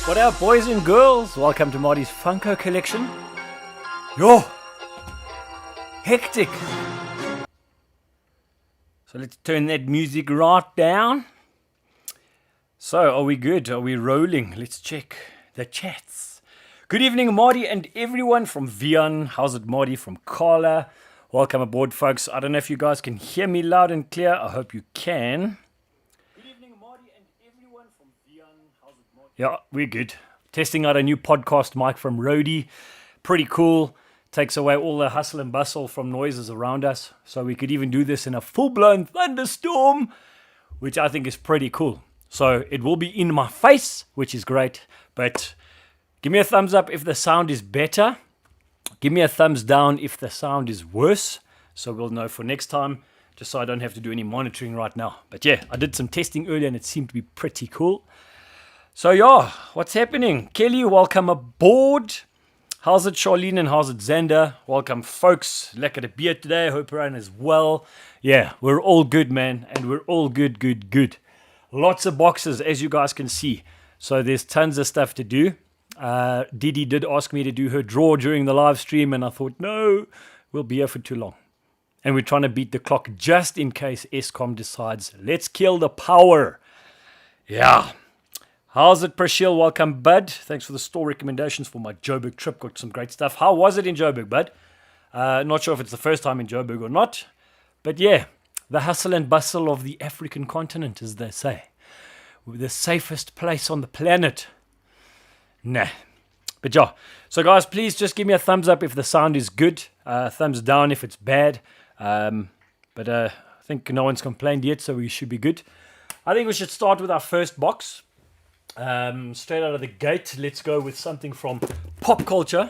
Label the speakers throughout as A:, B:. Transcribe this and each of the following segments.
A: What up, boys and girls? Welcome to Marty's Funko collection. Yo! Hectic! So let's turn that music right down. So, are we good? Are we rolling? Let's check the chats. Good evening, Marty and everyone from Vian. How's it, Marty? From Carla. Welcome aboard, folks. I don't know if you guys can hear me loud and clear. I hope you can. Yeah, we're good. Testing out a new podcast mic from Rody. Pretty cool. Takes away all the hustle and bustle from noises around us. So we could even do this in a full-blown thunderstorm, which I think is pretty cool. So it will be in my face, which is great. But give me a thumbs up if the sound is better. Give me a thumbs down if the sound is worse. So we'll know for next time, just so I don't have to do any monitoring right now. But yeah, I did some testing earlier and it seemed to be pretty cool. So yeah, what's happening? Kelly, welcome aboard. How's it, Charlene, and how's it, Xander? Welcome, folks. Lekker de beer today. Hope everyone is well. Yeah, we're all good, man. And we're all good. Lots of boxes, as you guys can see. So there's tons of stuff to do. Didi did ask me to do her draw during the live stream, and I thought, no, we'll be here for too long. And we're trying to beat the clock just in case Eskom decides, let's kill the power. Yeah. How's it, Prashil? Welcome, bud. Thanks for the store recommendations for my Joburg trip. Got some great stuff. How was it in Joburg, bud? Not sure if it's the first time in Joburg or not. But yeah, the hustle and bustle of the African continent, as they say. The safest place on the planet. Nah. But yeah. So guys, please just give me a thumbs up if the sound is good. Thumbs down if it's bad. But I think no one's complained yet, so we should be good. I think we should start with our first box. Straight out of the gate, let's go with something from Pop Culture.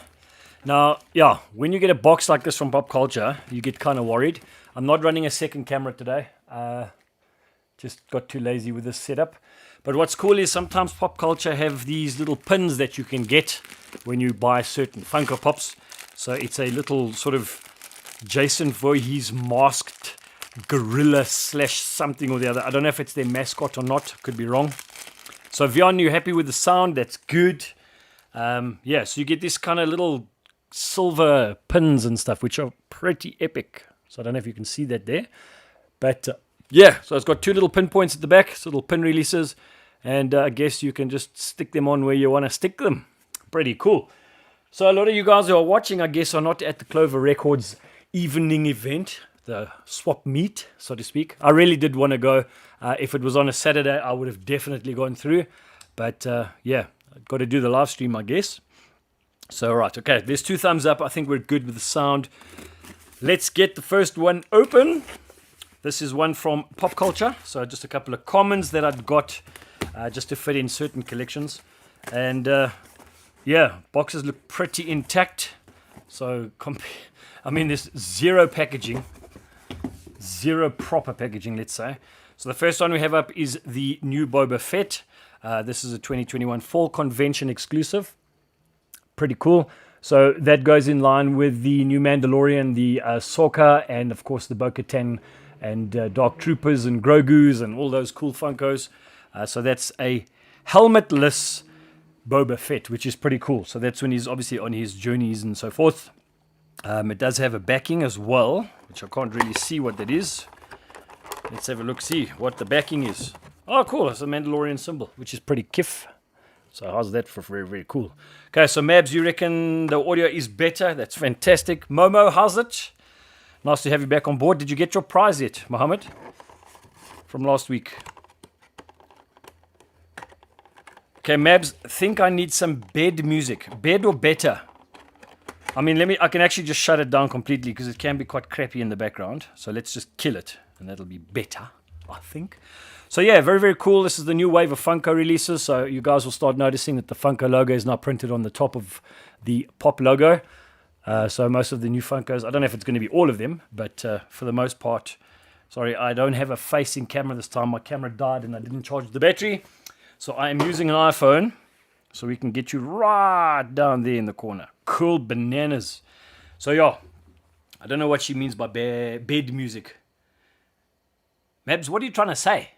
A: Now, yeah, when you get a box like this from Pop Culture, you get kind of worried. I'm not running a second camera today. Just got too lazy with this setup. But what's cool is sometimes Pop Culture have these little pins that you can get when you buy certain Funko Pops. So it's a little sort of Jason Voorhees masked gorilla / something or the other. I don't know if it's their mascot or not. Could be wrong. So Vian, you happy with the sound? That's good. Yeah, so you get this kind of little silver pins and stuff, which are pretty epic. So I don't know if you can see that there. But yeah, so it's got two little pinpoints at the back, so little pin releases. And I guess you can just stick them on where you want to stick them. Pretty cool. So a lot of you guys who are watching, I guess, are not at the Clover Records evening event. The swap meet, so to speak. I really did want to go. If it was on a Saturday, I would have definitely gone through. But yeah, I've got to do the live stream, I guess. So, right, okay. There's 2 thumbs up. I think we're good with the sound. Let's get the first one open. This is one from Pop Culture. So just a couple of commons that I've got just to fit in certain collections. And yeah, boxes look pretty intact. So, I mean, there's zero packaging. Zero proper packaging, let's say. So the first one we have up is the new Boba Fett. This is a 2021 Fall Convention exclusive. Pretty cool. So that goes in line with the new Mandalorian, the Ahsoka, and of course the Bo-Katan and Dark Troopers and Grogu's and all those cool Funkos. So that's a helmetless Boba Fett, which is pretty cool. So that's when he's obviously on his journeys and so forth. It does have a backing as well, which I can't really see what that is. Let's have a look, see what the backing is. Oh, cool. It's a Mandalorian symbol, which is pretty kiff. So how's that for very, very cool. Okay, so Mabs, you reckon the audio is better? That's fantastic. Momo, how's it? Nice to have you back on board. Did you get your prize yet, Mohammed? From last week. Okay, Mabs, think I need some bed music. Bed or better? I mean, I can actually just shut it down completely because it can be quite crappy in the background. So let's just kill it and that'll be better, I think. So yeah, very, very cool. This is the new wave of Funko releases. So you guys will start noticing that the Funko logo is now printed on the top of the Pop logo. So most of the new Funkos, I don't know if it's going to be all of them, but for the most part, sorry, I don't have a facing camera this time. My camera died and I didn't charge the battery. So I am using an iPhone so we can get you right down there in the corner. Cool bananas. So yeah, I don't know what she means by bed music. Mabs, what are you trying to say?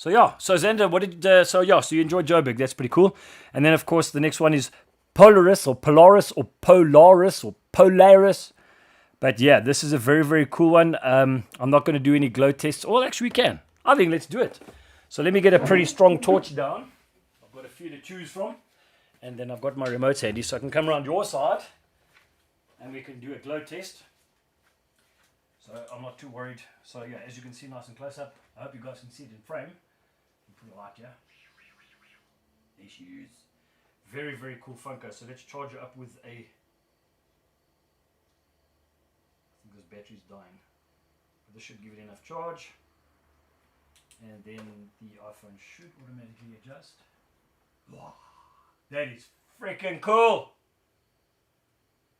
A: So yeah, so Xander, so you enjoyed Joburg, that's pretty cool. And then of course the next one is Polaris. But yeah, this is a very, very cool one. I'm not going to do any glow tests. Well, actually we can. I think let's do it. So let me get a pretty strong torch down. I've got a few to choose from. And then I've got my remote handy, so I can come around your side and we can do a glow test. So I'm not too worried. So yeah, as you can see nice and close up. I hope you guys can see it in frame. Put a light here. There she is. Very, very cool Funko. So let's charge her up with a... I think this battery's dying. But this should give it enough charge. And then the iPhone should automatically adjust. Wow, that is freaking cool.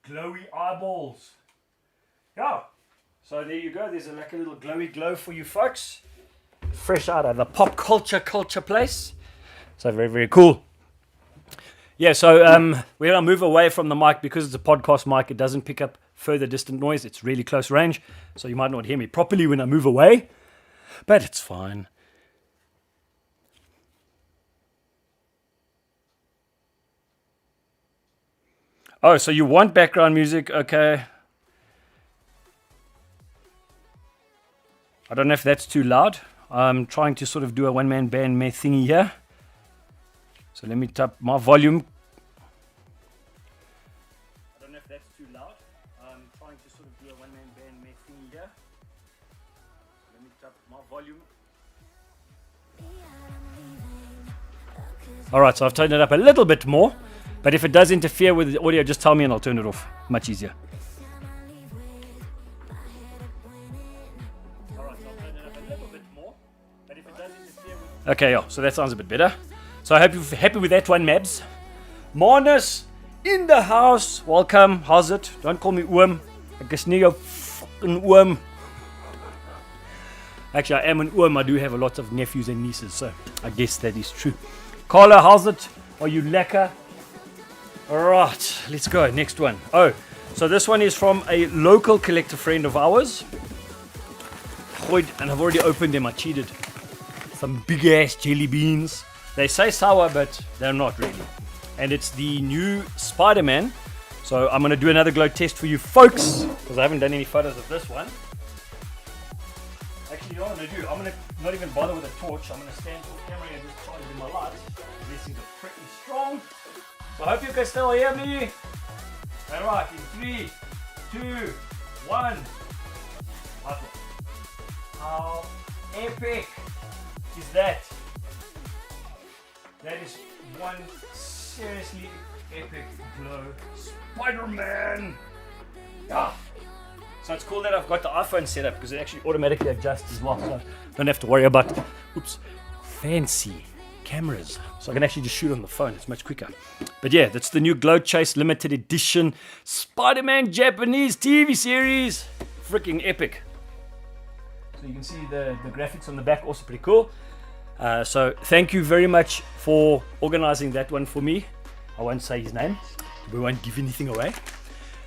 A: Glowy eyeballs. Yeah. So there you go. There's like a little glowy glow for you folks. Fresh out of the pop culture place. So very, very cool. Yeah, so we're going to move away from the mic because it's a podcast mic. It doesn't pick up further distant noise. It's really close range. So you might not hear me properly when I move away. But it's fine. Oh, so you want background music? Okay. I don't know if that's too loud. I'm trying to sort of do a one-man band thingy here. So let me tap my volume. I don't know if that's too loud. I'm trying to sort of do a one-man band thingy here. Let me tap my volume. Alright, so I've turned it up a little bit more. But if it does interfere with the audio, just tell me and I'll turn it off. Much easier. Okay, yeah, so that sounds a bit better. So I hope you're happy with that one, Mabs. Marnus in the house. Welcome. How's it? Don't call me Oom. I guess you're fucking Oom. Actually, I am an Oom. I do have a lot of nephews and nieces, so I guess that is true. Carla, how's it? Are you lekker? Alright, let's go. Next one. Oh, so this one is from a local collector friend of ours. And I've already opened them. I cheated. Some big ass jelly beans. They say sour, but they're not really. And it's the new Spider-Man. So I'm going to do another glow test for you folks, because I haven't done any photos of this one. Actually, what I'm going to do, I'm going to not even bother with a torch. I'm going to stand off camera and just charge in my lights. These things are pretty strong. So I hope you can still hear me. Alright, in 3, 2, 1. How epic is that? That is one seriously epic glow Spider-Man. Yeah. So it's cool that I've got the iPhone set up because it actually automatically adjusts as well. So I don't have to worry about fancy cameras. So I can actually just shoot on the phone. It's much quicker. But yeah, that's the new Glow Chase limited edition Spider-Man Japanese TV series. Freaking epic. So you can see the graphics on the back, also pretty cool. So thank you very much for organizing that one for me. I won't say his name. We won't give anything away.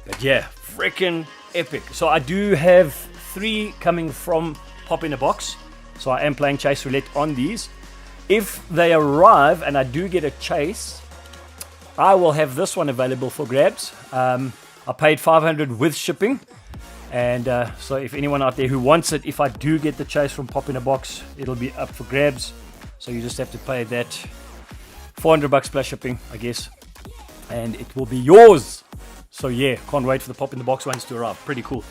A: But yeah, freaking epic. So I do have 3 coming from Pop in a Box. So I am playing Chase Roulette on these. If they arrive and I do get a chase, I will have this one available for grabs. I paid $500 with shipping. And so if anyone out there who wants it, if I do get the chase from Pop in a Box, it'll be up for grabs. So you just have to pay that $400 plus shipping, I guess. And it will be yours. So yeah, can't wait for the Pop in the Box ones to arrive. Pretty cool.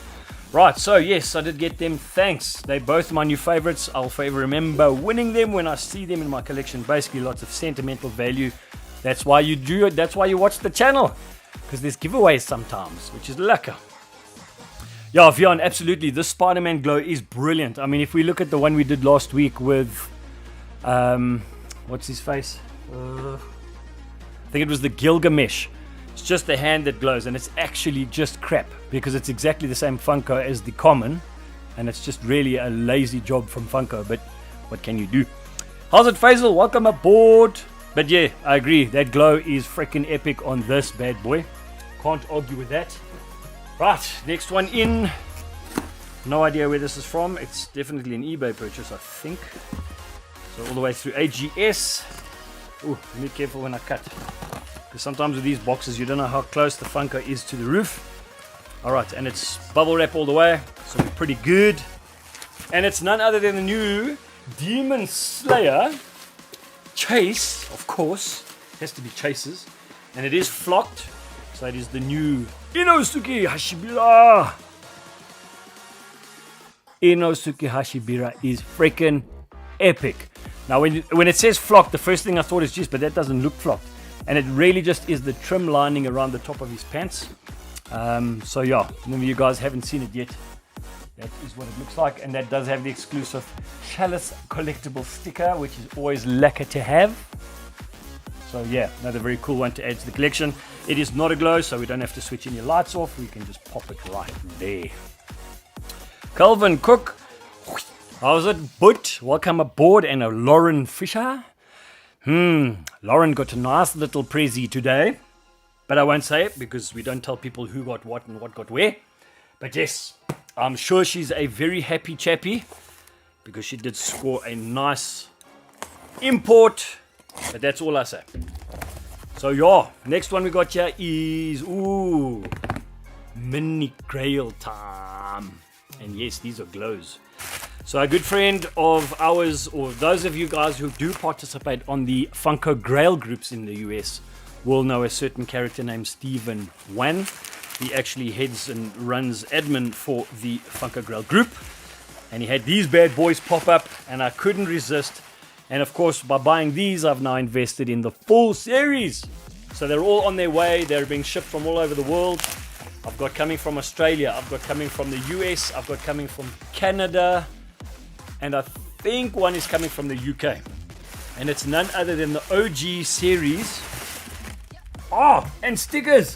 A: Right, so yes, I did get them. Thanks. They're both my new favorites. I'll forever remember winning them when I see them in my collection. Basically, lots of sentimental value. That's why you do it. That's why you watch the channel. Because there's giveaways sometimes, which is lekker. Yeah, Vian, absolutely. This Spider-Man glow is brilliant. I mean, if we look at the one we did last week with, what's his face? I think it was the Gilgamesh. It's just the hand that glows, and it's actually just crap because it's exactly the same Funko as the common, and it's just really a lazy job from Funko, but what can you do? How's it, Faisal? Welcome aboard. But yeah, I agree. That glow is freaking epic on this bad boy. Can't argue with that. Right, next one in. No idea where this is from. It's definitely an eBay purchase, I think. So all the way through AGS. Ooh, be careful when I cut. Because sometimes with these boxes, you don't know how close the Funko is to the roof. Alright, and it's bubble wrap all the way, so we're pretty good. And it's none other than the new Demon Slayer Chase, of course. It has to be Chases. And it is flocked. So it is the new Inosuke Hashibira. Inosuke Hashibira is freaking epic. Now when it says flocked, the first thing I thought is just, but that doesn't look flocked. And it really just is the trim lining around the top of his pants. So yeah, none of you guys haven't seen it yet. That is what it looks like, and that does have the exclusive Chalice collectible sticker, which is always lacquer to have. So yeah, another very cool one to add to the collection. It is not a glow, so we don't have to switch any lights off. We can just pop it right there. Calvin Cook, how's it, But welcome aboard, and a Lauren Fisher. Lauren got a nice little prezi today. But I won't say it because we don't tell people who got what and what got where. But yes, I'm sure she's a very happy chappy because she did score a nice import. But that's all I say. So yeah, next one we got here is mini grail time. And yes, these are glows. So a good friend of ours, or those of you guys who do participate on the Funko Grail groups in the US, will know a certain character named Stephen Wan. He actually heads and runs admin for the Funko Grail group. And he had these bad boys pop up, and I couldn't resist. And of course, by buying these, I've now invested in the full series. So they're all on their way. They're being shipped from all over the world. I've got coming from Australia. I've got coming from the US. I've got coming from Canada. And I think one is coming from the UK. And it's none other than the OG series. Oh, and stickers.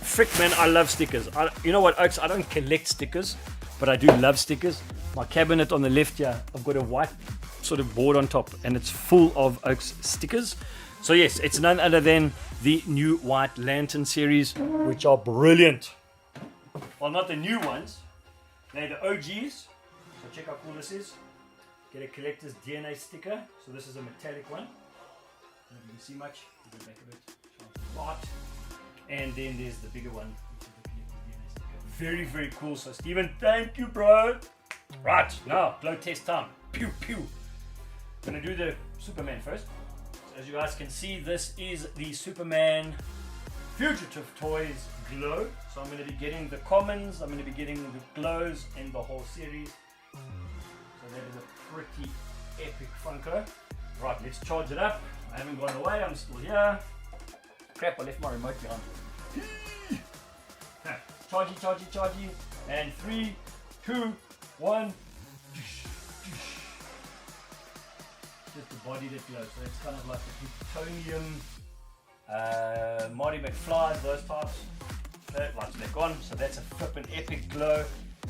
A: Frick, man, I love stickers. You know what, Oaks? I don't collect stickers, but I do love stickers. My cabinet on the left here, I've got a white sort of board on top, and it's full of Oaks stickers. So yes, it's none other than the new White Lantern series, which are brilliant. Well, not the new ones. They're the OGs. So check how cool this is. Get a collector's DNA sticker. So this is a metallic one. I don't know if you can see much. You can make a bit. And then there's the bigger one, which is the collector's DNA sticker. Very, very cool. So Steven, thank you, bro. Right, now glow test time. Pew pew. I'm gonna do the Superman first. So as you guys can see, this is the Superman Fugitive Toys glow. So I'm going to be getting the commons, I'm going to be getting the glows, and the whole series. So that is a pretty epic Funko. Right, let's charge it up. I haven't gone away, I'm still here. Crap, I left my remote behind. Chargy. And 3, 2, 1. Just the body that glows. So it's kind of like the plutonium, Marty McFly, those types. So lights back on. So that's a flippin' epic glow.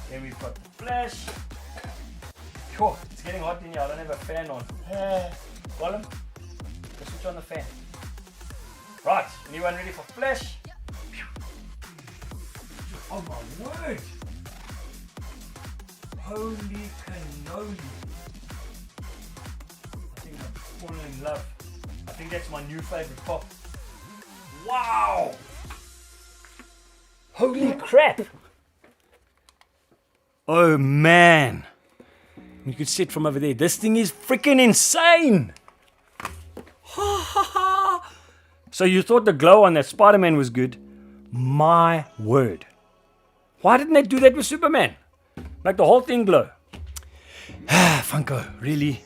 A: Then we've got the flash. Cool. It's getting hot in here. I don't have a fan on. Colin, let's switch on the fan. Right. Anyone ready for flash? Oh my word! Holy cannoli! I think I'm falling in love. I think that's my new favorite pop. Wow! Holy crap! Oh man! You could see it from over there. This thing is freaking insane! So you thought the glow on that Spider-Man was good? My word. Why didn't they do that with Superman? Make the whole thing glow. Funko, really?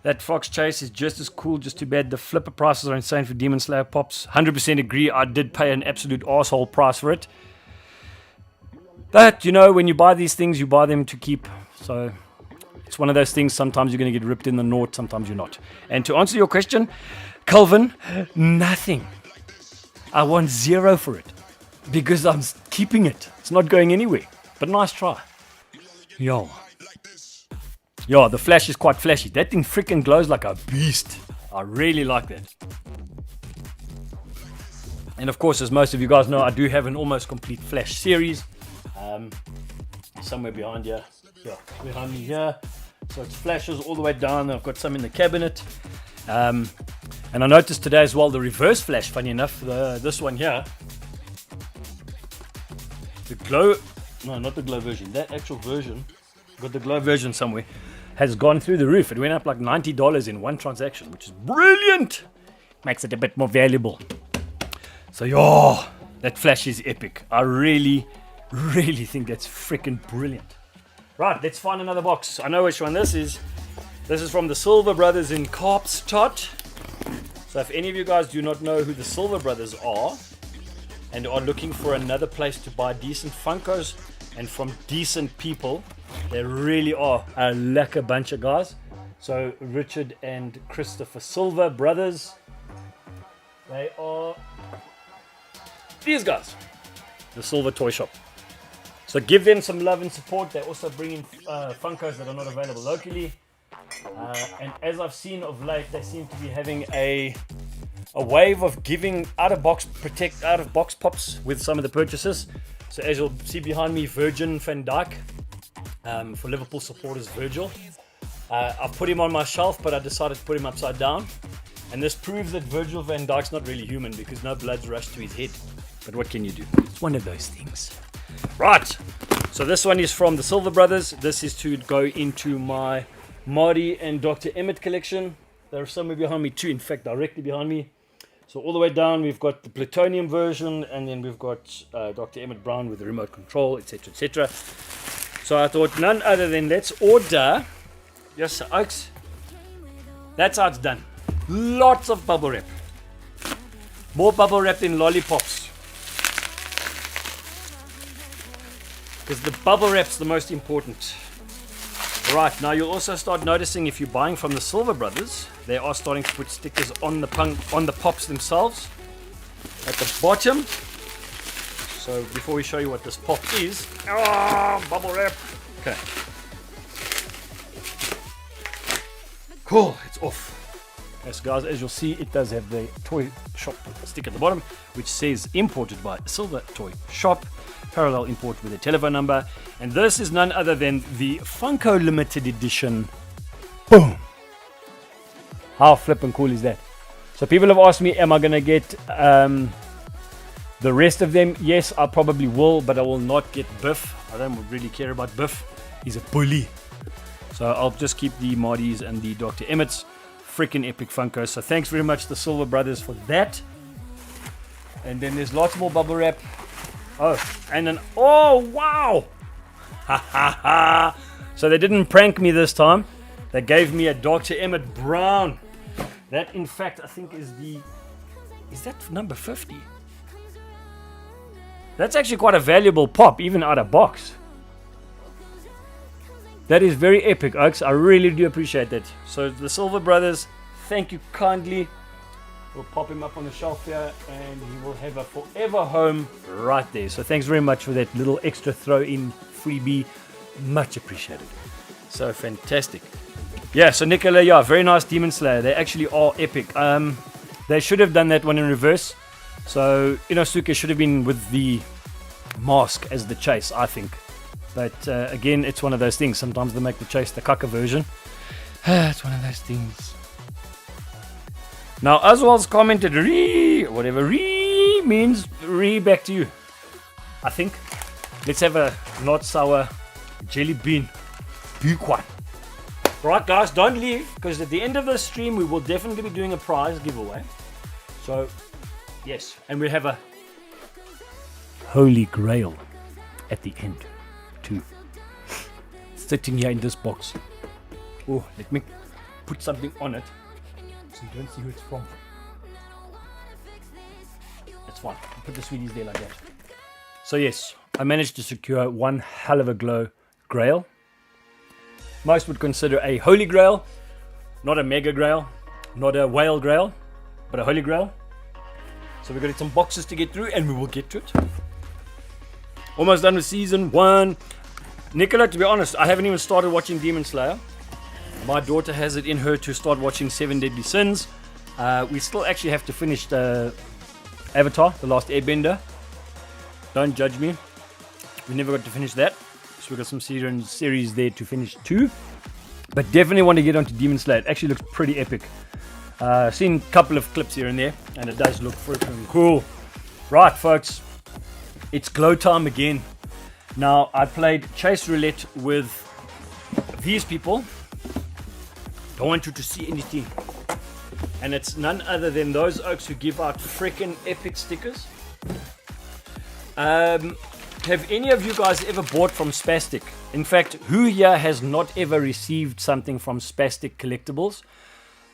A: That Fox Chase is just as cool, just too bad the flipper prices are insane for Demon Slayer pops. 100% agree, I did pay an absolute arsehole price for it. But, you know, when you buy these things, you buy them to keep. So, it's one of those things, sometimes you're going to get ripped in the nought, sometimes you're not. And to answer your question, Calvin, nothing. I want 0 for it. Because I'm keeping it. It's not going anywhere. But nice try. Yo, the flash is quite flashy. That thing freaking glows like a beast. I really like that. And of course, as most of you guys know, I do have an almost complete flash series. Somewhere behind here. Yeah, behind me here. So it flashes all the way down. I've got some in the cabinet. And I noticed today as well the reverse flash, funny enough, this one here. The glow, no, not the glow version, that actual version, got the glow version somewhere, has gone through the roof. It went up like $90 in one transaction, which is brilliant. Makes it a bit more valuable. So, yeah, that flash is epic. I really think that's freaking brilliant. Right, let's find another box. I know which one this is. This is from the Silver Brothers in Kaapstad. So if any of you guys do not know who the Silver Brothers are and are looking for another place to buy decent Funkos and from decent people, they really are a lekker bunch of guys. So Richard and Christopher Silver Brothers, they are these guys, the Silver Toy Shop. So give them some love and support. They also bring in Funkos that are not available locally. And as I've seen of late, they seem to be having a wave of giving out of box pops with some of the purchases. So as you'll see behind me, Virgin van Dijk, for Liverpool supporters, Virgil. I've put him on my shelf, but I decided to put him upside down. And this proves that Virgil van Dijk's not really human because no blood's rushed to his head. But what can you do? It's one of those things. Right, so this one is from the Silver Brothers. This is to go into my Marty and Dr. Emmett collection. They're somewhere behind me too, in fact directly behind me. So all the way down we've got the plutonium version, and then we've got Dr. Emmett Brown with the remote control, etc, etc. So I thought none other than let's order. Yes, Oaks. That's how it's done. Lots of bubble wrap. More bubble wrap than lollipops. Because the bubble wrap's the most important. Right, now you'll also start noticing if you're buying from the Silver Brothers, they are starting to put stickers on the pops themselves at the bottom. So before we show you what this pop is, bubble wrap. Okay. Cool, it's off. Yes, guys, as you'll see, it does have the toy shop sticker at the bottom, which says imported by Silver Toy Shop. Parallel import with a telephone number, and this is none other than the Funko limited edition. Boom! How flippin' cool is that? So people have asked me, am I gonna get the rest of them? Yes, I probably will, but I will not get Biff. I don't really care about Biff. He's a bully. So I'll just keep the Martys and the Dr. Emmets. Freaking epic Funkos. So thanks very much the Silver Brothers for that. And then there's lots more bubble wrap. Oh, and then, oh, wow! Ha ha ha! So they didn't prank me this time. They gave me a Dr. Emmett Brown. That, in fact, I think is that number 50? That's actually quite a valuable pop, even out of box. That is very epic, Oaks. I really do appreciate that. So the Silver Brothers, thank you kindly. We'll pop him up on the shelf here, and he will have a forever home right there. So thanks very much for that little extra throw-in freebie. Much appreciated. So fantastic. Yeah, so Nicola, yeah, very nice Demon Slayer. They actually are epic. They should have done that one in reverse. So Inosuke should have been with the mask as the chase, I think. But again, it's one of those things. Sometimes they make the chase the caca version. It's one of those things. Now, Oswald's commented, whatever means, back to you. I think. Let's have a not sour jelly bean. Big one. Right, guys, don't leave, because at the end of the stream, we will definitely be doing a prize giveaway. So, yes, and we have a Holy Grail at the end, too. Sitting here in this box. Oh, let me put something on it. So you don't see who it's from. That's fine. I'll put the sweeties there like that. So yes, I managed to secure one hell of a glow grail. Most would consider a Holy Grail, not a Mega Grail, not a Whale Grail, but a Holy Grail. So we've got some boxes to get through, and we will get to it. Almost done with season 1. Nicola, to be honest, I haven't even started watching Demon Slayer. My daughter has it in her to start watching 7 Deadly Sins. We still actually have to finish the Avatar, The Last Airbender. Don't judge me. We never got to finish that. So we've got some series there to finish too. But definitely want to get onto Demon Slayer. It actually looks pretty epic. Seen a couple of clips here and there, and it does look freaking cool. Right, folks, it's glow time again. Now, I played Chase Roulette with these people. Don't want you to see anything. And it's none other than those oaks who give out freaking epic stickers. Have any of you guys ever bought from Spastic? In fact, who here has not ever received something from Spastic Collectibles?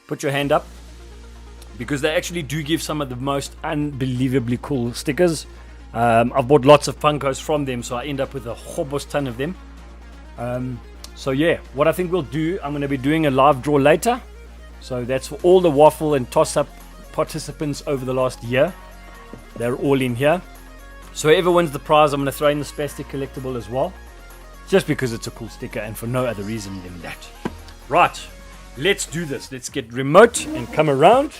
A: Put your hand up. Because they actually do give some of the most unbelievably cool stickers. I've bought lots of Funkos from them, so I end up with a whole ton of them. So yeah, what I think we'll do, I'm going to be doing a live draw later. So that's for all the waffle and toss-up participants over the last year. They're all in here. So whoever wins the prize, I'm going to throw in the Spastic Collectible as well. Just because it's a cool sticker and for no other reason than that. Right, let's do this. Let's get remote and come around.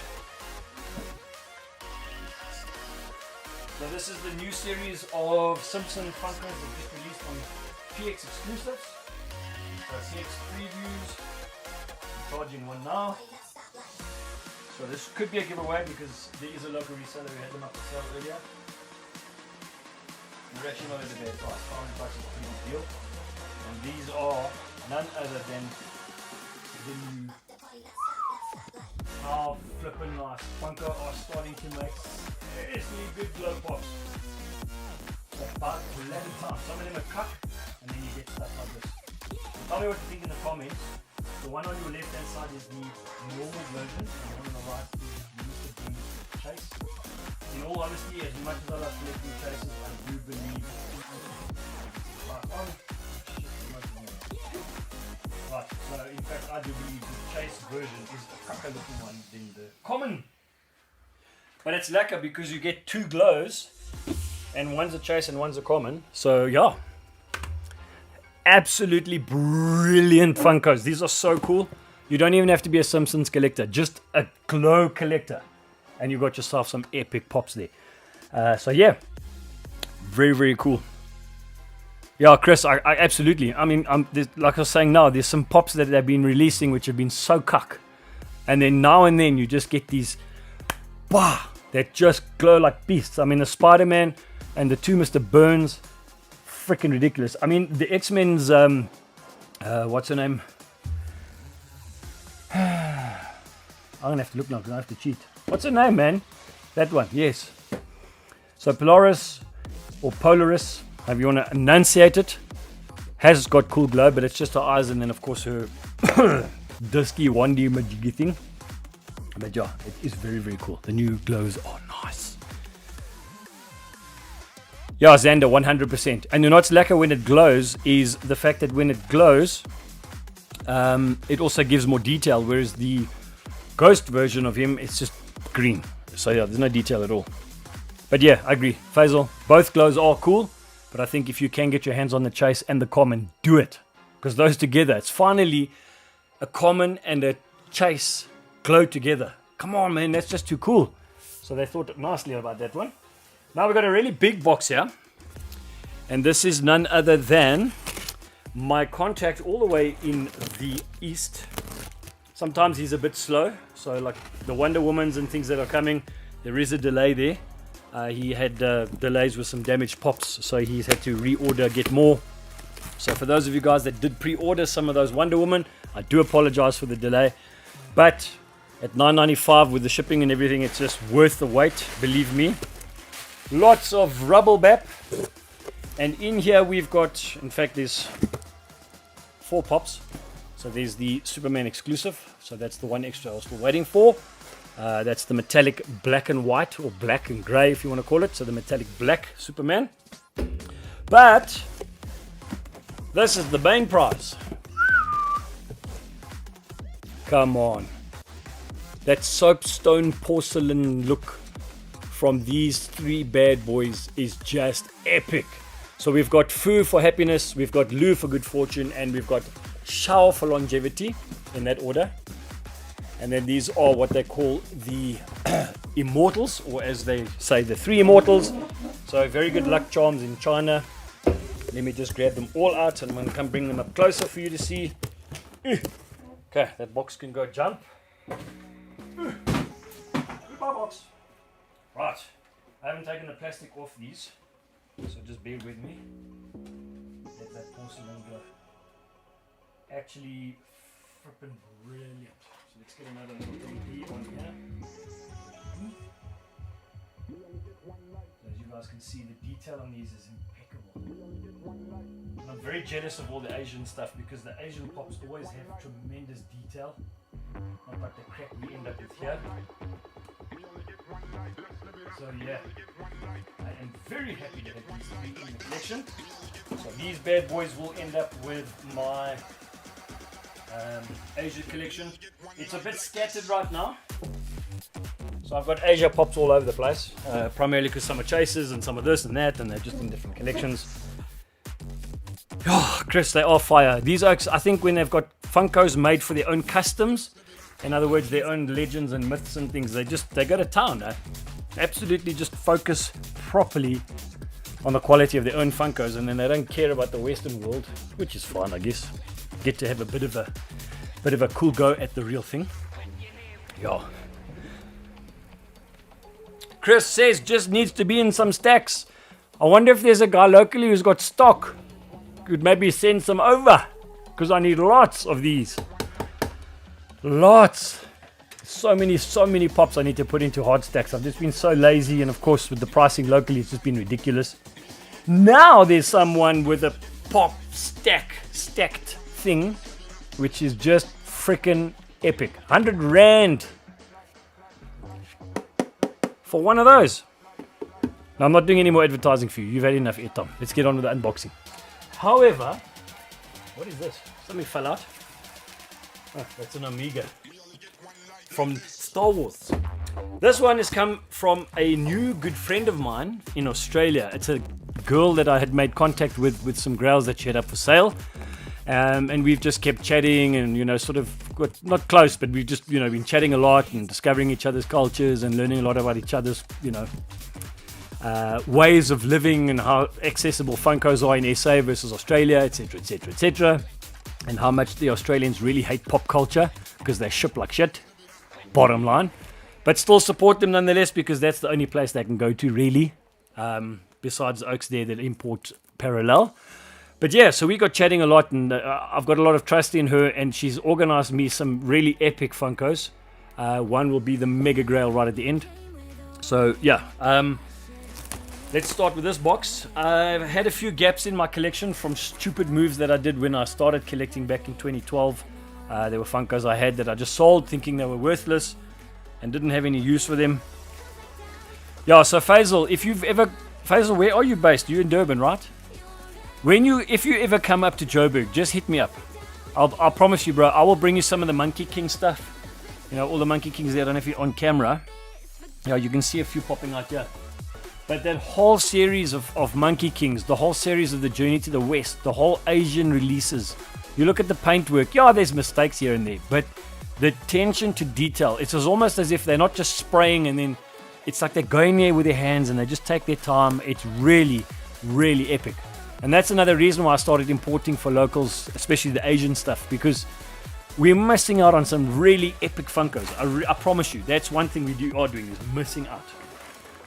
A: So this is the new series of Simpson Funkos that just released on PX exclusives. So CX previews. I'm charging one now. So this could be a giveaway because there is a local reseller who had them up for sale earlier. They're actually not at a bad price. $500 is a pretty good deal. And these are none other than the new. How flippin' nice. Funko are starting to make seriously good glow pops. About 11 times. Some of them are cut, and then you get stuff like this. So tell me what you think in the comments. The one on your left hand side is the normal version, and the one on the right is the Mr. Bean Chase. In all honesty, as much as I love collecting chases, I do believe. Right, so in fact, I do believe the Chase version is the cracker looking one than the common. But it's lekker because you get two glows, and one's a Chase and one's a common. So yeah, absolutely brilliant Funkos. These are so cool. You don't even have to be a Simpsons collector, just a glow collector, and you got yourself some epic pops there. So yeah, very, very cool. Yeah, Chris, I absolutely. I mean, like I was saying now, there's some pops that they've been releasing which have been so cuck. And then now and then you just get these, that just glow like beasts. I mean, the Spider-Man and the two Mr. Burns, freaking ridiculous. I mean, the X-Men's, what's her name? I'm going to have to look now because I have to cheat. What's her name, man? That one, yes. So Polaris, or Polaris, however you want to enunciate it, has got cool glow, but it's just her eyes and then of course her dusky wandy majiggy thing. But yeah, it is very, very cool. The new glows are nice. Yeah, Xander, 100%. And you know what's lekker when it glows is the fact that when it glows, it also gives more detail, whereas the ghost version of him, it's just green. So yeah, there's no detail at all. But yeah, I agree. Faisal, both glows are cool. But I think if you can get your hands on the Chase and the common, do it. Because those together, it's finally a common and a Chase glow together. Come on, man, that's just too cool. So they thought nicely about that one. Now we've got a really big box here. And this is none other than my contact all the way in the east. Sometimes he's a bit slow. So like the Wonder Womans and things that are coming, there is a delay there. He had delays with some damaged pops, so he's had to reorder, get more. So for those of you guys that did pre-order some of those Wonder Woman, I do apologize for the delay. But at $9.95 with the shipping and everything, it's just worth the wait, believe me. Lots of rubble bap. And in here we've got, in fact, there's 4 pops. So there's the Superman exclusive. So that's the one extra I was still waiting for. That's the metallic black and white, or black and grey if you want to call it. So the metallic black Superman. But this is the main prize. Come on. That soapstone porcelain look from these 3 bad boys is just epic. So we've got Fu for happiness, we've got Lu for good fortune, and we've got Shao for longevity, in that order. And then these are what they call the immortals, or as they say, the 3 immortals. So very good luck charms in China. Let me just grab them all out and I'm going to come bring them up closer for you to see. Okay, that box can go jump. Goodbye, box. Right, I haven't taken the plastic off these, so just bear with me. Let that porcelain go. Actually, frippin' brilliant. So let's get another little DVD on here. As you guys can see, the detail on these is impeccable. And I'm very jealous of all the Asian stuff because the Asian pops always have tremendous detail. Not like the crap we end up with here. So yeah, I am very happy to have these three in the collection. So these bad boys will end up with my Asia collection. It's a bit scattered right now. So I've got Asia pops all over the place, primarily because some are chasers and some are this and that, and they're just in different collections. Oh, Chris, they are fire. These oaks, I think when they've got Funkos made for their own customs, in other words, their own legends and myths and things, they go to town. Absolutely just focus properly on the quality of their own Funkos, and then they don't care about the Western world, which is fine, I guess. Get to have a bit of a cool go at the real thing. Yeah. Chris says just needs to be in some stacks. I wonder if there's a guy locally who's got stock. Could maybe send some over, because I need lots of these. Lots. So many pops I need to put into hard stacks. I've just been so lazy, and of course with the pricing locally it's just been ridiculous. Now there's someone with a pop stacked thing, which is just freaking epic. 100 Rand for one of those. Now I'm not doing any more advertising for you. You've had enough airtime. Let's get on with the unboxing. However, what is this? Something fell out. Oh, that's an Amiga from Star Wars. This one has come from a new good friend of mine in Australia. It's a girl that I had made contact with some grails that she had up for sale. And we've just kept chatting and, sort of got not close, but we've just, been chatting a lot and discovering each other's cultures and learning a lot about each other's, ways of living and how accessible Funkos are in SA versus Australia, etc., etc., etc. And how much the Australians really hate pop culture because they ship like shit, bottom line. But still support them nonetheless because that's the only place they can go to really, besides the Oaks there that import parallel. But yeah, so we got chatting a lot, and I've got a lot of trust in her, and she's organized me some really epic Funkos. One will be the Mega Grail right at the end. So yeah, let's start with this box. I've had a few gaps in my collection from stupid moves that I did when I started collecting back in 2012. There were Funkos I had that I just sold thinking they were worthless and didn't have any use for them. Yeah, so Faisal, Faisal, where are you based? You're in Durban, right? If you ever come up to Joburg, just hit me up. I'll promise you, bro, I will bring you some of the Monkey King stuff. All the Monkey Kings there. I don't know if you're on camera. Yeah, you can see a few popping out here. But that whole series of Monkey Kings, the whole series of the Journey to the West, the whole Asian releases. You look at the paintwork. Yeah, there's mistakes here and there, but the attention to detail. It's almost as if they're not just spraying and then it's like they're going there with their hands and they just take their time. It's really, really epic. And that's another reason why I started importing for locals, especially the Asian stuff, because we're missing out on some really epic Funkos. I promise you, that's one thing we are doing, is missing out.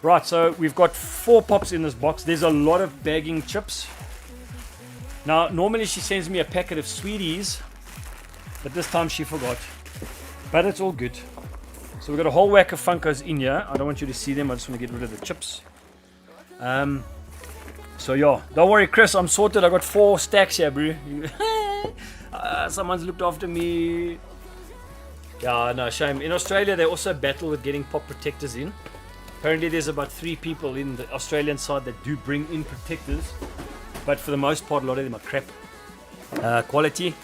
A: Right, so we've got 4 pops in this box. There's a lot of bagging chips. Now, normally she sends me a packet of sweeties, but this time she forgot. But it's all good. So we've got a whole whack of Funkos in here. I don't want you to see them. I just want to get rid of the chips. So yeah, don't worry, Chris, I'm sorted. I got 4 stacks here, bro. Someone's looked after me. Yeah, no, shame. In Australia, they also battle with getting pop protectors in. Apparently, there's about 3 people in the Australian side that do bring in protectors, but for the most part, a lot of them are crap quality.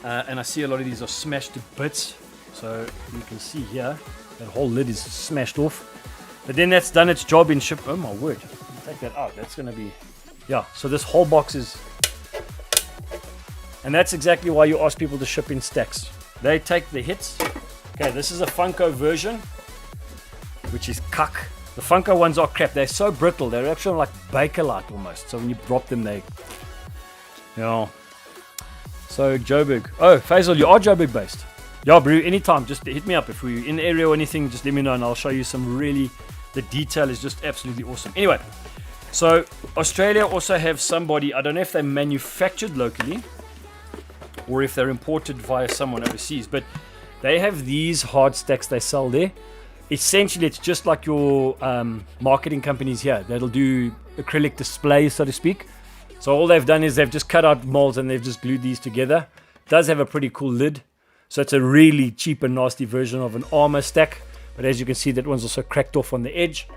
A: And I see a lot of these are smashed to bits. So you can see here, that whole lid is smashed off. But then that's done its job in ship. Oh my word! Take that out. That's gonna be. Yeah, so this whole box is, and that's exactly why you ask people to ship in stacks. They take the hits. Okay, this is a Funko version, which is cuck. The Funko ones are crap. They're so brittle. They're actually like Bakelite almost. So when you drop them, they, So Joburg. Oh, Faisal, you are Joburg based. Yeah, bro, anytime, just hit me up. If we're in the area or anything, just let me know and I'll show you some really, the detail is just absolutely awesome. Anyway, so Australia also have somebody, I don't know if they're manufactured locally or if they're imported via someone overseas, but they have these hard stacks they sell there. Essentially, it's just like your marketing companies here. That'll do acrylic displays, so to speak. So all they've done is they've just cut out molds and they've just glued these together. It does have a pretty cool lid. So it's a really cheap and nasty version of an armor stack. But as you can see, that one's also cracked off on the edge.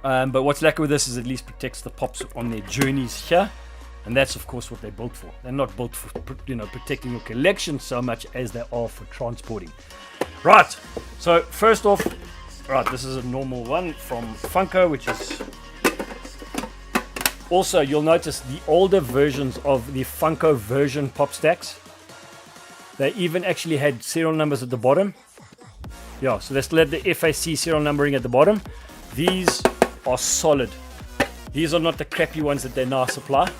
A: But what's lacking with this is at least protects the pops on their journeys here. And that's, of course, what they're built for. They're not built for, protecting your collection so much as they are for transporting. Right. So first off, right, this is a normal one from Funko, which is... Also, you'll notice the older versions of the Funko version pop stacks, they even actually had serial numbers at the bottom. Yeah, so they still had the FAC serial numbering at the bottom. These are solid. These are not the crappy ones that they now supply,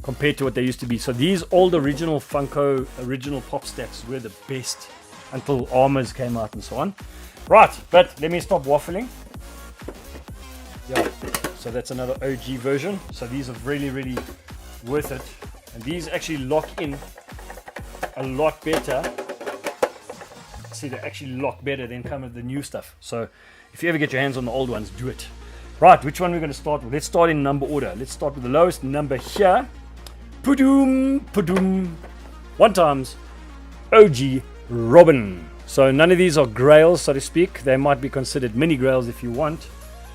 A: compared to what they used to be. So these old original Funko original pop stacks were the best until armors came out and so on. Right, but let me stop waffling. Yeah, so that's another OG version. So these are really, really worth it. And these actually lock in a lot better. See, they actually lock better than come with the new stuff. So if you ever get your hands on the old ones, do it. Right, which one we're going to start with? Let's start in number order. Let's start with the lowest number here. Pudoom, pudoom. 1 times OG Robin. So none of these are grails, so to speak. They might be considered mini grails if you want.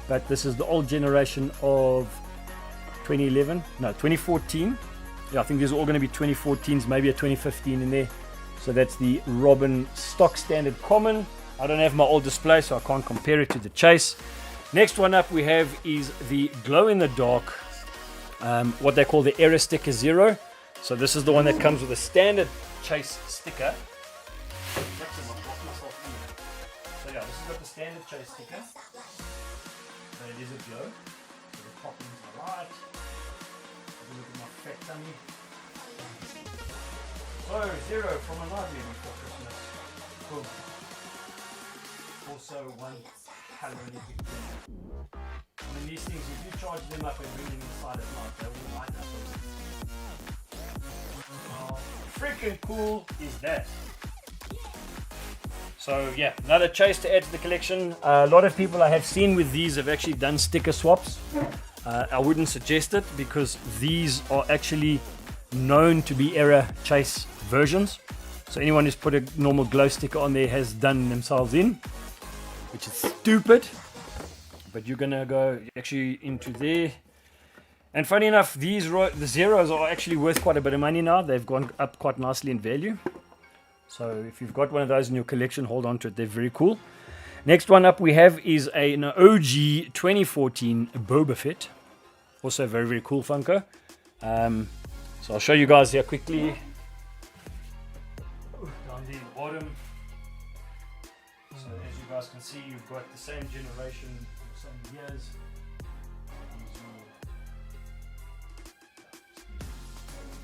A: But this is the old generation of 2014. Yeah, I think these are all going to be 2014s, maybe a 2015 in there. So that's the Robin stock standard common. I don't have my old display, so I can't compare it to the Chase. Next one up we have is the glow in the dark, what they call the Error Sticker Zero. So this is the one that comes with a standard Chase sticker. So yeah, this has got the standard Chase sticker. So it is a glow. So the toppings are right. Have a look at my fat tummy. So Zero from a nightmare before Christmas. Cool. Also one hell of a big thing. I mean, these things, if you charge them up and bring them inside at night, they will light up. How freaking cool is that? So yeah, another Chase to add to the collection. A lot of people I have seen with these have actually done sticker swaps. I wouldn't suggest it because these are actually known to be error Chase versions. So anyone who's put a normal glow sticker on there has done themselves in, which is stupid. But you're gonna go actually into there. And funny enough, the Zeros are actually worth quite a bit of money now. They've gone up quite nicely in value. So if you've got one of those in your collection, hold on to it. They're very cool. Next one up we have is an OG 2014 Boba Fett. Also very, very cool Funko. So I'll show you guys here quickly. Down there at the bottom. So as you guys can see, you've got the same generation, same years.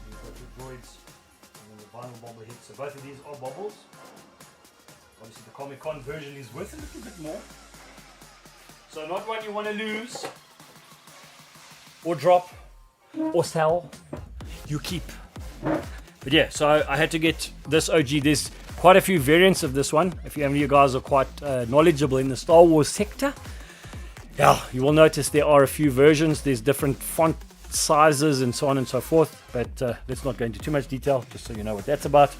A: You've got your droids. And the vinyl bobblehead. So both of these are bobbles. Obviously the Comic Con version is worth a little bit more. So not one you want to lose, or drop, or sell. You keep. But yeah, so I had to get this OG. There's quite a few variants of this one. If any of you guys are quite knowledgeable in the Star Wars sector, yeah, you will notice there are a few versions. There's different font sizes and so on and so forth, but let's not go into too much detail, just so you know what that's about.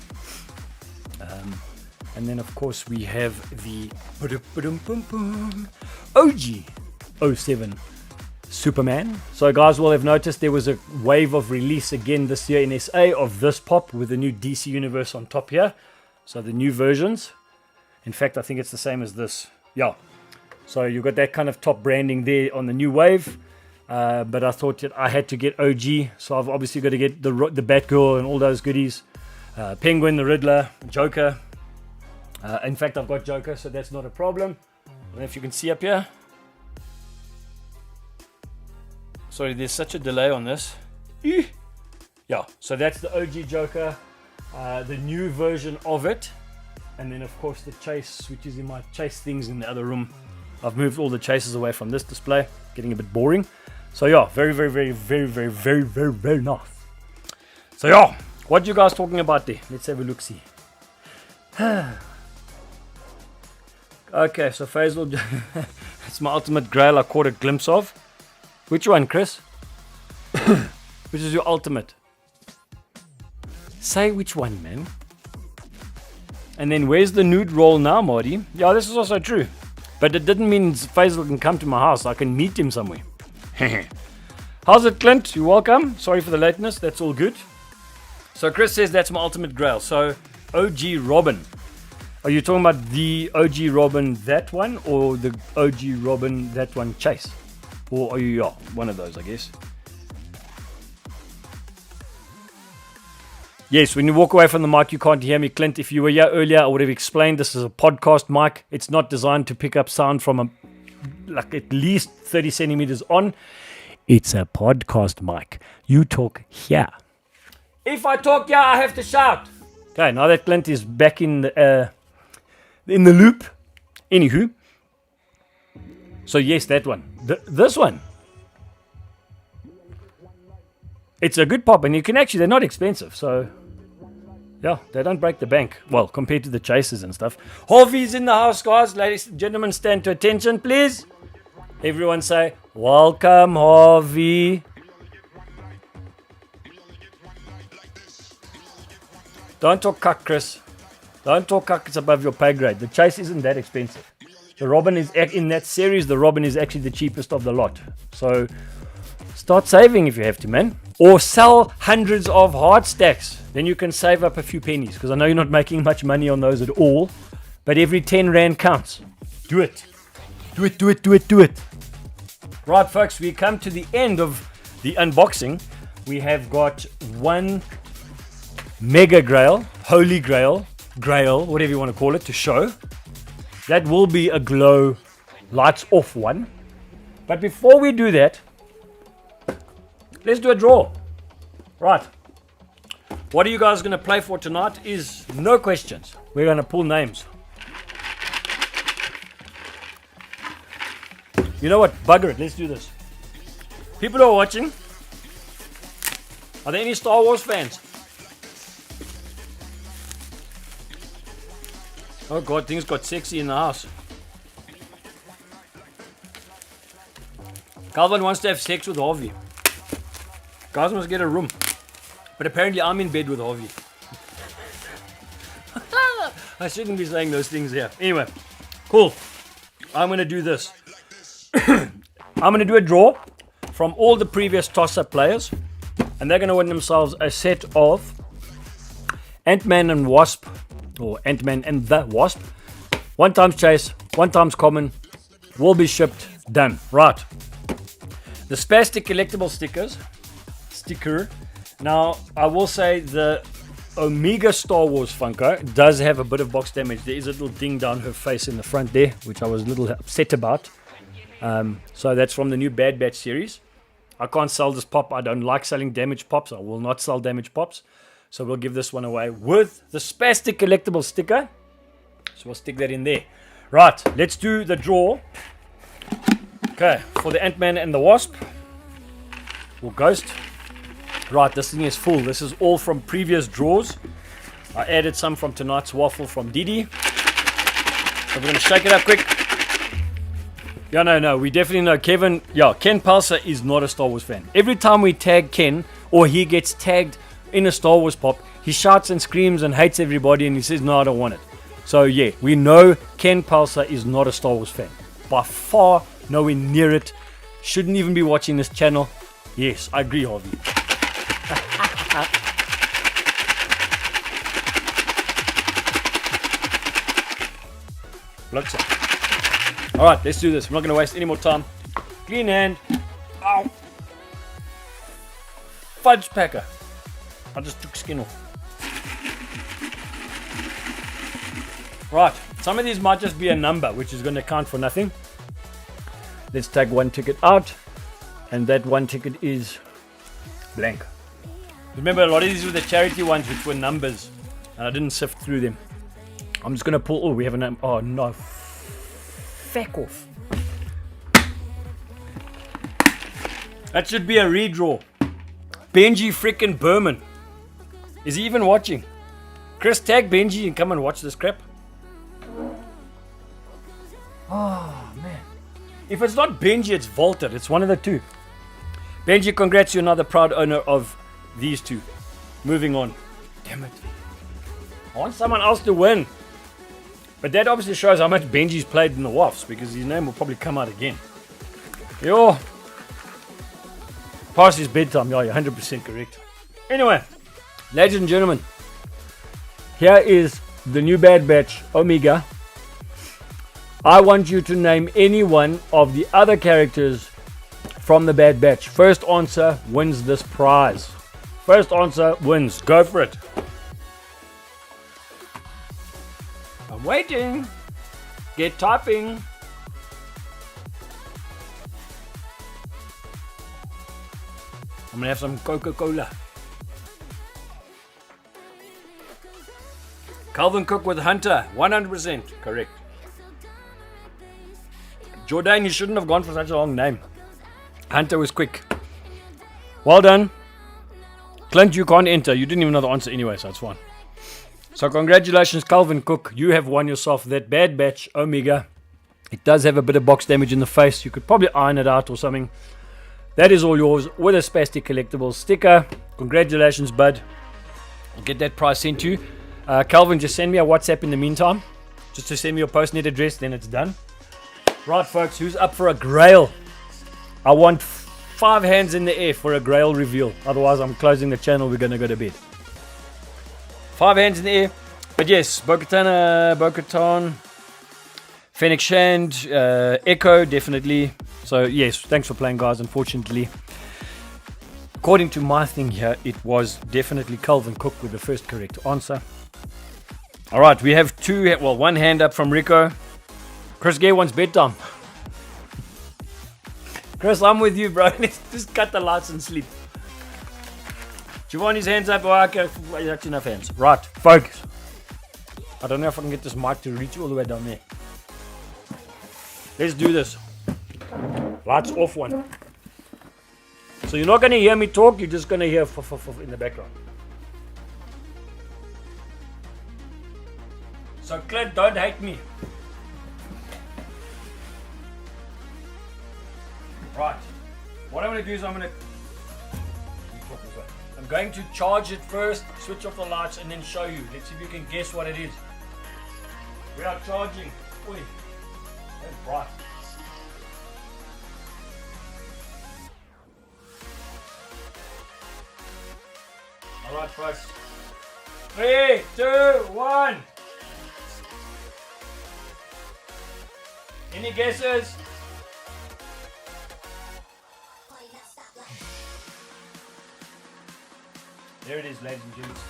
A: And then of course we have the OG 07 Superman. So guys will have noticed there was a wave of release again this year in SA of this pop with the new DC Universe on top here. So the new versions. In fact, I think it's the same as this. Yeah. So you've got that kind of top branding there on the new wave. But I thought that I had to get OG. So I've obviously got to get the Batgirl and all those goodies. Penguin, the Riddler, Joker. In fact, I've got Joker, so that's not a problem. I don't know if you can see up here. Sorry, there's such a delay on this. Yeah, so that's the OG Joker. the new version of it, and then of course the chase, which is in my chase things in the other room. I've moved all the chases away from this display, getting a bit boring. So yeah, very nice. So yeah, what you guys talking about there? Let's have a look see. Okay, so Faisal, it's my ultimate grail I caught a glimpse of. Which one, Chris? Which is your ultimate? Say which one, man. And then where's the nude roll now, Marty? Yeah, this is also true. But it didn't mean Faisal can come to my house. I can meet him somewhere. How's it, Clint? You're welcome. Sorry for the lateness. That's all good. So Chris says that's my ultimate grail. So OG Robin. Are you talking about the OG Robin, that one, or the OG Robin, that one, Chase? Or are you, yeah, one of those, I guess. Yes, when you walk away from the mic, you can't hear me, Clint. If you were here earlier, I would have explained this is a podcast mic. It's not designed to pick up sound from like at least 30 centimeters on. It's a podcast mic. You talk here. If I talk here, I have to shout. Okay, now that Clint is back in the loop. Anywho. So yes, that one. This one. It's a good pop, and you can actually, they're not expensive, so yeah, they don't break the bank. Well, compared to the chasers and stuff. Harvey's in the house, guys. Ladies and gentlemen, stand to attention, please. Everyone say, welcome, Harvey. Don't talk cuck, Chris. Don't talk cuck, it's above your pay grade. The chase isn't that expensive. The Robin is, in that series, the Robin is actually the cheapest of the lot. So, start saving if you have to, man. Or sell hundreds of hard stacks. Then you can save up a few pennies. Because I know you're not making much money on those at all. But every 10 Rand counts. Do it. Do it, do it, do it, do it. Right, folks, we come to the end of the unboxing. We have got one Mega Grail, Holy Grail, Grail, whatever you want to call it, to show. That will be a glow lights off one. But before we do that, let's do a draw. Right. What are you guys going to play for tonight is no questions. We're going to pull names. You know what? Bugger it. Let's do this. People who are watching, are there any Star Wars fans? Oh God, things got sexy in the house. Calvin wants to have sex with Harvey. Guys must get a room. But apparently I'm in bed with Harvey. I shouldn't be saying those things here. Anyway, cool. I'm going to do this. I'm going to do a draw from all the previous toss-up players. And they're going to win themselves a set of Ant-Man and Wasp. Or Ant-Man and the Wasp. 1 times chase, 1 times common. Will be shipped. Done. Right. The Spastic collectible sticker. Now, I will say the Omega Star Wars Funko does have a bit of box damage. There is a little ding down her face in the front there, which I was a little upset about. So that's from the new Bad Batch series. I can't sell this pop. I don't like selling damaged pops. I will not sell damaged pops. So we'll give this one away with the Spastic collectible sticker. So we'll stick that in there. Right, let's do the draw. Okay, for the Ant-Man and the Wasp. Or Ghost. Right, this thing is full. This is all from previous draws. I added some from tonight's waffle from Didi. So we're going to shake it up quick. Yeah, no, we definitely know Kevin. Yeah, Ken Palser is not a Star Wars fan. Every time we tag Ken, or he gets tagged in a Star Wars pop, he shouts and screams and hates everybody and he says, no, I don't want it. So yeah, we know Ken Palser is not a Star Wars fan. By far, nowhere near it. Shouldn't even be watching this channel. Yes, I agree, Harvey. Looks like. Alright, let's do this. I'm not going to waste any more time. Clean hand. Ow. Fudge packer. I just took skin off. Right, some of these might just be a number, which is going to count for nothing. Let's take one ticket out, and that one ticket is blank. Remember, a lot of these were the charity ones, which were numbers. and I didn't sift through them. I'm just going to pull... Oh, we have a name. Oh, no. Feck off. That should be a redraw. Benji freaking Berman. Is he even watching? Chris, tag Benji and come and watch this crap. Oh, man. If it's not Benji, it's Walter. It's one of the two. Benji, congrats, you're now the proud owner of these two. Moving on. Damn it. I want someone else to win. But that obviously shows how much Benji's played in the WAFs, because his name will probably come out again. Yo. Past his bedtime. Yeah, you're 100% correct. Anyway, ladies and gentlemen, here is the new Bad Batch Omega. I want you to name any one of the other characters from the Bad Batch. First answer wins this prize. First answer wins. Go for it. I'm waiting. Get typing. I'm gonna have some Coca-Cola. Calvin Cook with Hunter. 100% correct. Jordan, you shouldn't have gone for such a long name. Hunter was quick. Well done. Clint, you can't enter. You didn't even know the answer anyway, so it's fine. So congratulations, Calvin Cook. You have won yourself that Bad Batch Omega. It does have a bit of box damage in the face. You could probably iron it out or something. That is all yours with a Spastic Collectibles sticker. Congratulations, bud. I'll get that prize sent to you. Calvin, just send me a WhatsApp in the meantime. Just to send me your postnet address, then it's done. Right, folks, who's up for a grail? I want 5 hands in the air for a grail reveal. Otherwise, I'm closing the channel. We're going to go to bed. 5 hands in the air. But yes, Bo-Katan, Fennec Shand, Echo, definitely. So, yes, thanks for playing, guys. Unfortunately, according to my thing here, it was definitely Calvin Cook with the first correct answer. All right, we have one hand up from Rico. Chris Gay wants bedtime. Chris, I'm with you, bro. Let's just cut the lights and sleep. Giovanni's hands up. Oh, okay, that's enough hands. Right, focus. I don't know if I can get this mic to reach all the way down there. Let's do this. Lights off one. So you're not going to hear me talk. You're just going to hear in the background. So Clint, don't hate me. Right. What I'm going to do is I'm going to charge it first, switch off the lights, and then show you. Let's see if you can guess what it is. We are charging. Oi. That's bright. Alright, folks. 3, 2, 1. Any guesses? There it is, ladies and gents.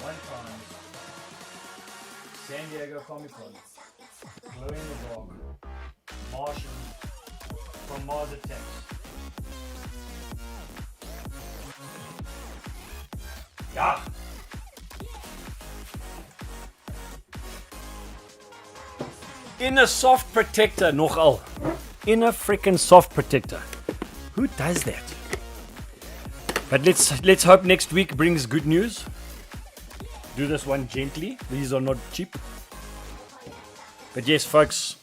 A: One time, San Diego Comic Con, Glow in the Dark, Martian from Mars Attacks. Yeah. In a soft protector, nogal. In a freaking soft protector. Who does that? But let's hope next week brings good news. Do this one gently. These are not cheap. But yes, folks,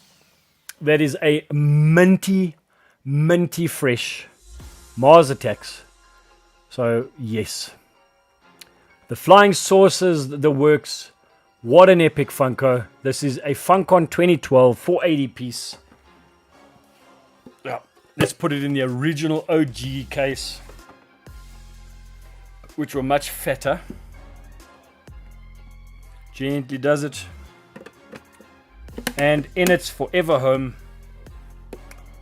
A: that is a minty fresh Mars Attacks. So yes, the flying saucers, the works. What an epic Funko. This is a Funcon 2012 480 piece. Yeah, let's put it in the original OG case, which were much fatter. Gently does it. And in its forever home,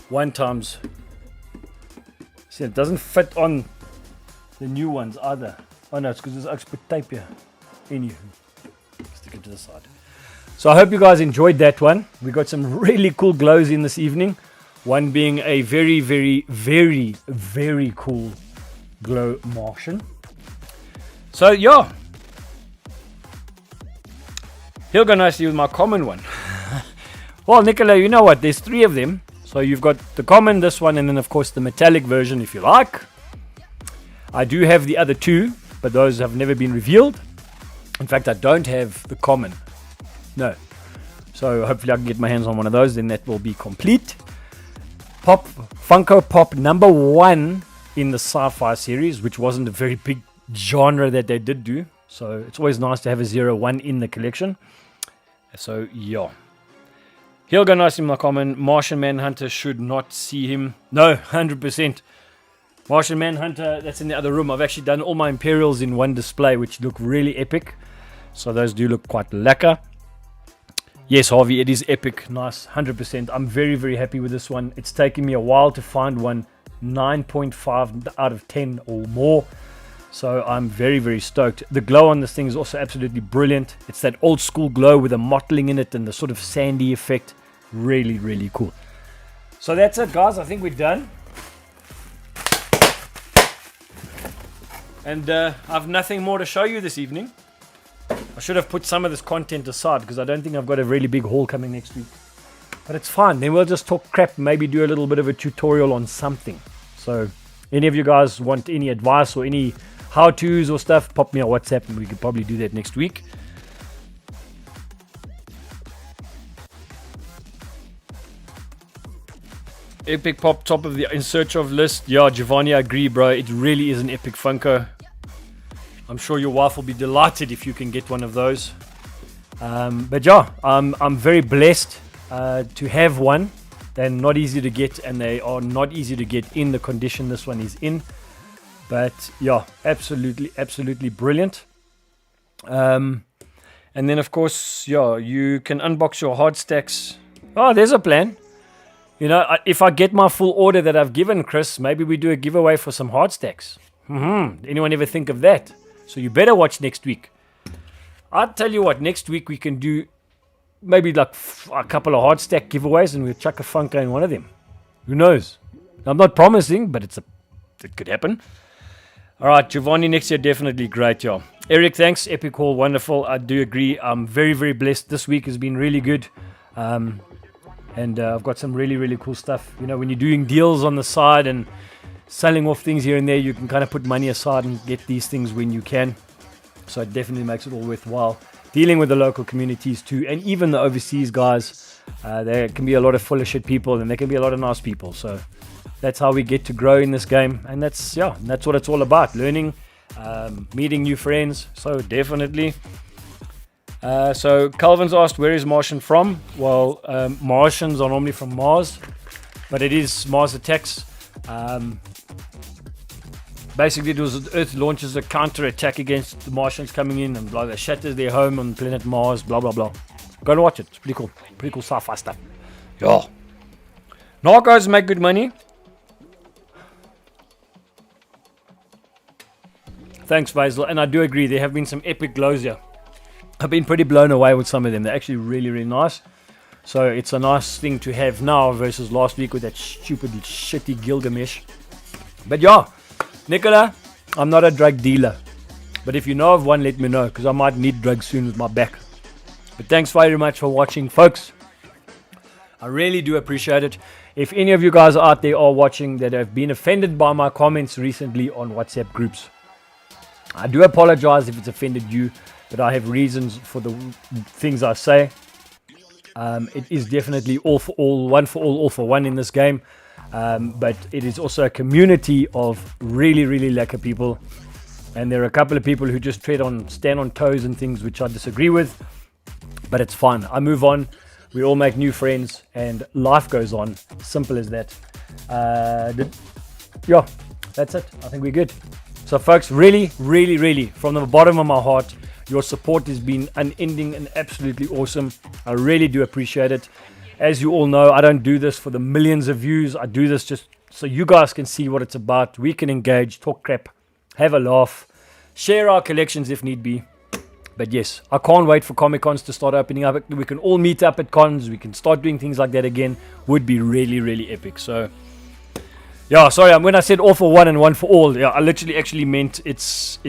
A: 1 times. See, it doesn't fit on the new ones either. Oh no, it's because there's extra tape here. Anywho, stick it to the side. So I hope you guys enjoyed that one. We got some really cool glows in this evening. One being a very, very, very, very cool glow Martian. So yeah, he'll go nicely with my common one. Well, Nicola, you know what? There's 3 of them. So you've got the common, this one, and then of course the metallic version if you like. I do have the other 2, but those have never been revealed. In fact, I don't have the common. No. So hopefully I can get my hands on one of those, then that will be complete. Funko Pop number 1 in the sci-fi series, which wasn't a very big genre that they did do. So it's always nice to have a 0-1 in the collection. So yeah. He'll go nice in my common. Martian Manhunter should not see him. No, 100%. Martian Manhunter, that's in the other room. I've actually done all my Imperials in one display, which look really epic. So those do look quite lacquer. Yes, Harvey, it is epic. Nice, 100%. I'm very, very happy with this one. It's taken me a while to find one 9.5 out of 10 or more. So I'm very, very stoked. The glow on this thing is also absolutely brilliant. It's that old school glow with the mottling in it and the sort of sandy effect. Really, really cool. So that's it, guys. I think we're done. And I've nothing more to show you this evening. I should have put some of this content aside because I don't think I've got a really big haul coming next week. But it's fine. Then we'll just talk crap, maybe do a little bit of a tutorial on something. So any of you guys want any advice or any how-tos or stuff, pop me on WhatsApp and we could probably do that next week. Epic Pop, top of the in search of list. Yeah, Giovanni, I agree, bro. It really is an epic Funko. I'm sure your wife will be delighted if you can get one of those. But yeah, I'm very blessed to have one. They're not easy to get, and they are not easy to get in the condition this one is in. But yeah, absolutely, absolutely brilliant. And then of course, yeah, you can unbox your hard stacks. Oh, there's a plan. You know, if I get my full order that I've given Chris, maybe we do a giveaway for some hard stacks. Anyone ever think of that? So you better watch next week. I'll tell you what, next week we can do maybe like a couple of hard stack giveaways and we'll chuck a Funko in one of them. Who knows? I'm not promising, but it could happen. All right, Giovanni, next year definitely great, y'all. Eric, thanks. Epic haul, wonderful. I do agree. I'm very, very blessed. This week has been really good. And I've got some really, really cool stuff. You know, when you're doing deals on the side and selling off things here and there, you can kind of put money aside and get these things when you can. So it definitely makes it all worthwhile. Dealing with the local communities too, and even the overseas guys. There can be a lot of full of shit people, and there can be a lot of nice people. So that's how we get to grow in this game, and that's what it's all about. Learning, meeting new friends. So definitely. So Calvin's asked, where is Martian from? Well, Martians are normally from Mars, but it is Mars Attacks. Basically, it was Earth launches a counter-attack against the Martians coming in and blah, blah, shatters their home on planet Mars, blah, blah, blah. Go and watch it. It's pretty cool. Pretty cool sci-fi stuff. Yeah. Narcos make good money. Thanks, Basil. And I do agree, there have been some epic glows here. I've been pretty blown away with some of them. They're actually really, really nice. So it's a nice thing to have now versus last week with that stupid, shitty Gilgamesh. But yeah, Nicola, I'm not a drug dealer. But if you know of one, let me know, because I might need drugs soon with my back. But thanks very much for watching, folks. I really do appreciate it. If any of you guys out there are watching that have been offended by my comments recently on WhatsApp groups, I do apologize if it's offended you. But I have reasons for the things I say. It is definitely all for all, one for all for one in this game. But it is also a community of really, really lacquer people. And there are a couple of people who just stand on toes and things which I disagree with. But it's fine. I move on. We all make new friends and life goes on. Simple as that. Yeah, that's it. I think we're good. So folks, really, really, really, from the bottom of my heart, your support has been unending and absolutely awesome. I really do appreciate it. As you all know, I don't do this for the millions of views. I do this just so you guys can see what it's about. We can engage, talk crap, have a laugh, share our collections if need be. But yes, I can't wait for Comic Cons to start opening up. We can all meet up at cons. We can start doing things like that again. Would be really, really epic. So, yeah, sorry. When I said all for one and one for all, yeah, I literally actually meant it's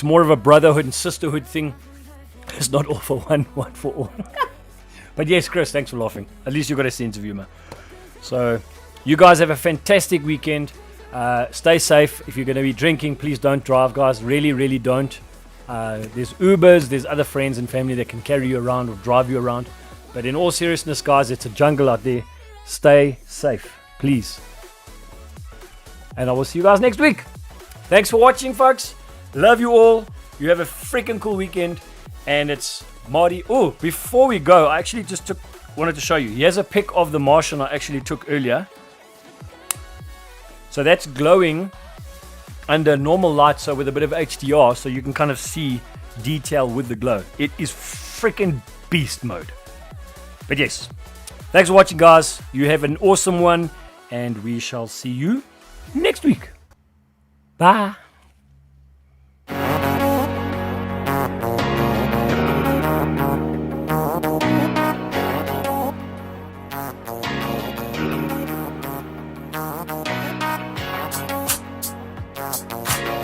A: more of a brotherhood and sisterhood thing. It's not all for one, one for all. But yes, Chris, thanks for laughing. At least you got a sense of humor. So, you guys have a fantastic weekend. Stay safe. If you're going to be drinking, please don't drive, guys. Really, really don't. There's Ubers, there's other friends and family that can carry you around or drive you around. But in all seriousness, guys, it's a jungle out there. Stay safe, please. And I will see you guys next week. Thanks for watching, folks. Love you all. You have a freaking cool weekend. And it's Marty. Oh, before we go, I actually just wanted to show you. Here's a pic of the Martian I actually took earlier. So that's glowing under normal light, so with a bit of HDR, so you can kind of see detail with the glow. It is freaking beast mode. But yes, thanks for watching, guys. You have an awesome one, and we shall see you next week. Bye.